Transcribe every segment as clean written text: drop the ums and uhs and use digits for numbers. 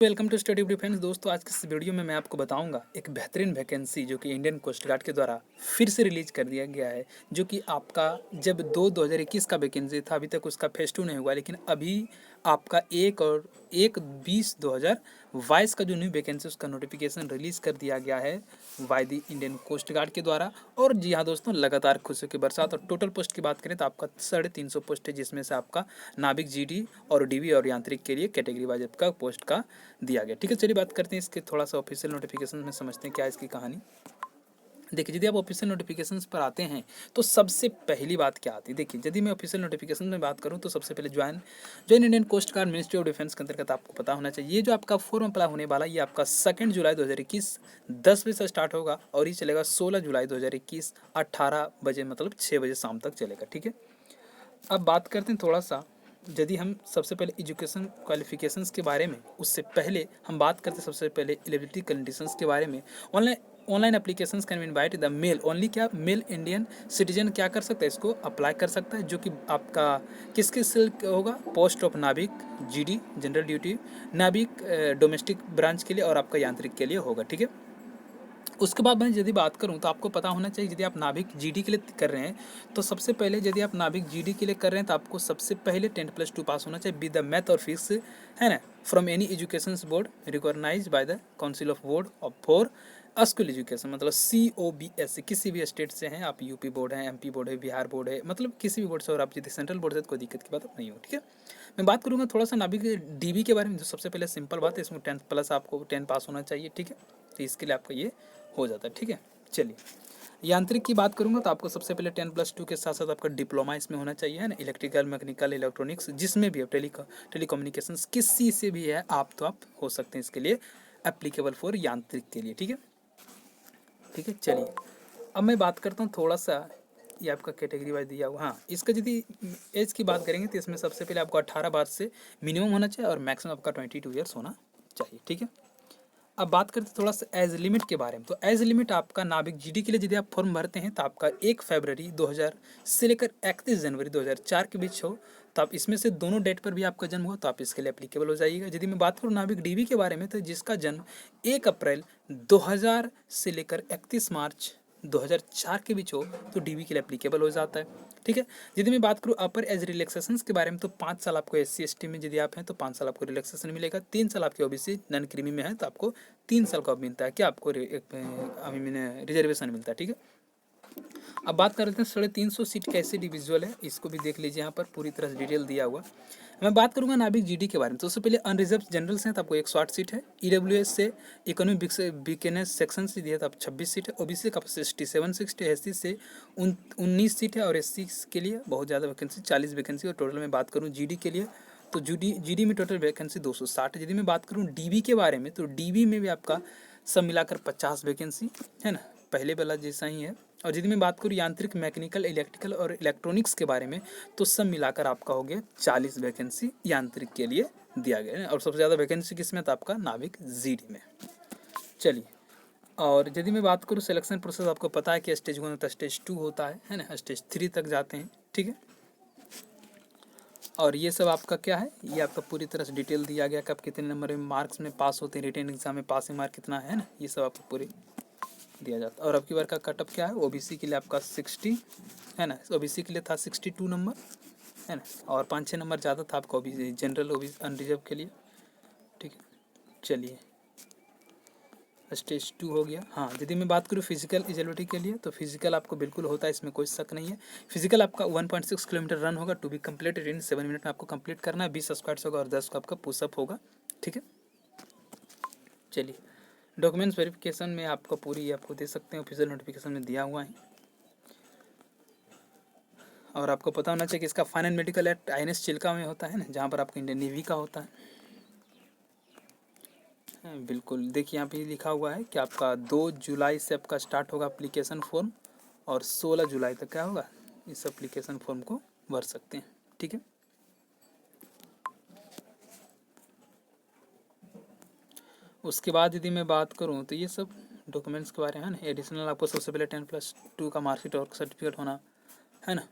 Welcome to study defence. दोस्तों, आज के इस वीडियो में मैं आपको बताऊंगा एक बेहतरीन वैकेंसी जो कि इंडियन कोस्ट गार्ड के द्वारा फिर से रिलीज कर दिया गया है, जो कि आपका जब 2021 का वैकेंसी था, अभी तक उसका फेज 2 नहीं हुआ, लेकिन अभी आपका 1/20/2022 का जो न्यू वैकेंसी उसका नोटिफिकेशन रिलीज़ कर दिया गया है by the Indian coast Guard के द्वारा। और जी हाँ दोस्तों, लगातार खुशियों की बरसात। और टोटल पोस्ट की बात करें तो आपका 350 पोस्ट है, जिसमें से आपका नाविक, जीडी और डीवी और यांत्रिक के लिए कैटेगरी वाइज आपका पोस्ट का दिया गया। ठीक है, चलिए बात करते हैं इसके थोड़ा सा ऑफिशियल नोटिफिकेशन में, समझते हैं क्या है इसकी कहानी। देखिए, यदि आप ऑफिशियल नोटिफिकेशंस पर आते हैं तो सबसे पहली बात क्या आती है। देखिए, यदि मैं ऑफिशियल नोटिफिकेशन में बात करूं तो सबसे पहले join Indian coast Guard Ministry of Defence के अंतर्गत आपको पता होना चाहिए। ये जो आपका फॉर्म अप्लाई होने वाला, ये आपका 2 जुलाई 2021 10 बजे से स्टार्ट होगा और ये चलेगा 16 जुलाई 2021 18 बजे, मतलब 6 बजे शाम तक चलेगा। ठीक है, अब बात करते हैं थोड़ा सा, यदि हम सबसे पहले एजुकेशन क्वालिफिकेशंस के बारे में, उससे पहले हम बात करते हैं सबसे पहले एलिजिबिलिटी कंडीशंस के बारे में। Online applications can be invite the male only. क्या मेल इंडियन सिटीजन क्या कर सकता है, इसको अप्लाई कर सकता है, जो कि आपका किस किस से होगा, पोस्ट ऑफ नाविक, जीडी जनरल ड्यूटी, नाविक डोमेस्टिक ब्रांच के लिए और आपका यांत्रिक के लिए होगा। ठीक है, उसके बाद मैं यदि बात करूं तो आपको पता होना चाहिए, यदि आप नाविक जीडी के लिए कर रहे हैं तो सबसे पहले, यदि आप नाविक जीडी के लिए कर रहे हैं तो आपको सबसे पहले 10+2 पास होना चाहिए विद द मैथ और फिजिक्स, है ना, from any education board recognise by the council of board of for school education, मतलब COBS, किसी भी स्टेट से हैं आप, यूपी बोर्ड है, MP बोर्ड है, बिहार बोर्ड है, मतलब किसी भी बोर्ड से, और आप यदि सेंट्रल बोर्ड से तो कोई दिक्कत की बात नहीं हो। ठीक है, मैं बात करूँगा थोड़ा सा नाविक डीबी के बारे में। जो सबसे पहले सिंपल बात है, इसमें 10+ आपको 10 पास होना चाहिए। ठीक है, तो इसके लिए आपका ये हो जाता है। ठीक है, चलिए यांत्रिक की बात करूंगा तो आपको सबसे पहले 10+2 के साथ साथ आपका डिप्लोमा इसमें होना चाहिए, है ना, इलेक्ट्रिकल, मैकेनिकल, इलेक्ट्रॉनिक्स, जिसमें भी आप टेलीकम्युनिकेशंस किसी से भी है आप, तो आप हो सकते हैं इसके लिए एप्लीकेबल फॉर यांत्रिक के लिए। ठीक है, ठीक है, चलिए अब मैं बात करता हूँ थोड़ा सा, ये आपका कैटेगरी वाइज दिया हुआ। हाँ, इसका यदि एज की बात करेंगे तो इसमें सबसे पहले आपको 18 बार से मिनिमम होना चाहिए और मैक्सिमम आपका 22 ईयर्स होना चाहिए। ठीक है, अब बात करते हैं थोड़ा सा एज लिमिट के बारे में। तो एज लिमिट आपका नाविक जीडी के लिए यदि आप फॉर्म भरते हैं तो आपका 1 फरवरी 2000 से लेकर 31 जनवरी 2004 के बीच हो, तो आप इसमें से दोनों डेट पर भी आपका जन्म हो तो आप इसके लिए एप्लीकेबल हो जाइएगा। यदि मैं बात करूँ नाविक डीवी के बारे में, तो जिसका जन्म 1 अप्रैल 2000 से लेकर 31 मार्च 2004 के बीच हो तो डीवी के लिए एप्लीकेबल हो जाता है। ठीक है, यदि मैं बात करूँ अपर एज रिलैक्सेशंस के बारे में, तो 5 साल आपको SC/ST में यदि आप हैं तो 5 साल आपको रिलैक्सेशन मिलेगा। 3 साल आपके OBC नॉन क्रीमी में है तो आपको 3 साल का मिलता है, क्या आपको रिजर्वेशन मिलता है। ठीक है, अब बात कर लेते हैं 350 सीट कैसे डिविजुअल है, इसको भी देख लीजिए, यहाँ पर पूरी तरह से डिटेल दिया हुआ। मैं बात करूंगा नाविक जीडी के बारे में, तो उससे पहले अनरिजर्व जनरल से तो आपको 160 सीट है, EWS से इकोनॉमिक बिकनेस सेक्शन से दिया तो आप 26 सीट है, OBC का 67 SC से 19 सीट है, और SC के लिए बहुत ज़्यादा वैकेंसी 40 वैकेंसी। और टोटल में बात करूँ जीडी के लिए तो जीडी में टोटल वैकेंसी 260 है। यदि मैं बात करूँ डीबी के बारे में तो डीबी में भी आपका सब मिलाकर 50 वैकेंसी है ना, पहले वाला जैसा ही है। और यदि मैं बात करूँ यांत्रिक, मैकेनिकल, इलेक्ट्रिकल और इलेक्ट्रॉनिक्स के बारे में, तो सब मिलाकर आपका हो गया 40 वैकेंसी यांत्रिक के लिए दिया गया है। और सबसे ज़्यादा वैकेंसी किसमें, तो आपका नाविक जीडी में। चलिए, और यदि मैं बात करूँ सिलेक्शन प्रोसेस, आपको पता है कि स्टेज 1 होता है, स्टेज 2 होता है ना, स्टेज 3 तक जाते हैं। ठीक है, और ये सब आपका क्या है, ये आपका पूरी तरह से डिटेल दिया गया कि आप कितने नंबर में मार्क्स में पास होते हैं, रिटन एग्जाम में पासिंग मार्क कितना है ना, ये सब आपको पूरी दिया जाता है। और अब की बार का कटअप क्या है, OBC के लिए आपका 60 है ना, OBC के लिए था 62 नंबर है ना, और 5-6 नंबर ज़्यादा था आपका OBC जनरल, OBC अनरिजर्व के लिए। ठीक है, चलिए स्टेज 2 हो गया। हाँ, यदि मैं बात करूँ फिजिकल एलिजिबिलिटी के लिए, तो फिजिकल आपको बिल्कुल होता है, इसमें कोई शक नहीं है। फिजिकल आपका 1.6 किलोमीटर रन होगा to be completed in 7 minute में, आपको कंप्लीट करना है। 20 स्क्वाट्स होगा और 10 का आपका पुशअप होगा। ठीक है, चलिए डॉक्यूमेंट्स वेरिफिकेशन में आपको पूरी आपको दे सकते हैं, ऑफिशियल नोटिफिकेशन में दिया हुआ है। और आपको पता होना चाहिए कि इसका फाइनल मेडिकल एक्ट INS चिल्का में होता है ना, जहाँ पर आपका इंडियन नेवी का होता है। बिल्कुल, देखिए यहाँ पे लिखा हुआ है कि आपका 2 जुलाई से आपका स्टार्ट होगा एप्लीकेशन फॉर्म, और 16 जुलाई तक क्या होगा, इस एप्लीकेशन फॉर्म को भर सकते हैं। ठीक है, उसके बाद यदि मैं बात करूँ तो ये सब डॉक्यूमेंट्स के बारे में है ना। एडिशनल आपको सबसे पहले 10+2 का मार्कशीट और सर्टिफिकेट होना है ना।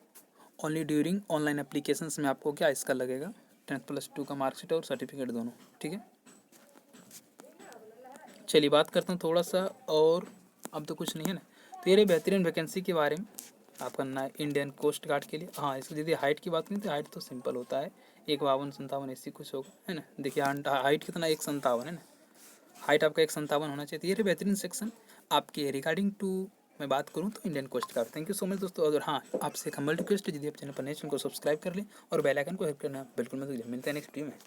ओनली ड्यूरिंग ऑनलाइन एप्लीकेशंस में आपको क्या इसका लगेगा, 10+2 का मार्कशीट और सर्टिफिकेट दोनों। ठीक है, चलिए बात करता हूँ थोड़ा सा, और अब तो कुछ नहीं है ना। तो ये रही बेहतरीन वैकेंसी के बारे में आपका ना इंडियन कोस्ट गार्ड के लिए। हाँ, इसकी यदि हाइट की बात करें तो हाइट तो सिंपल होता है, 1,52-57 ऐसी कुछ होगा, है ना। देखिए हाइट कितना, 1,57 है ना, हाइट आपका 1,57 होना चाहिए। तो ये रही बेहतरीन सेक्शन आपके रिगार्डिंग टू मैं बात करूँ तो Indian coast guard. Thank you so much दोस्तों। और हाँ, आपसे एक हम्बल रिक्वेस्ट है, यदि आप चैनल पर नए चैनल को सब्सक्राइब कर लें और बेल आइकन को हिट करना बिल्कुल मत भूलिए। मिलते हैं नेक्स्ट वीडियो में।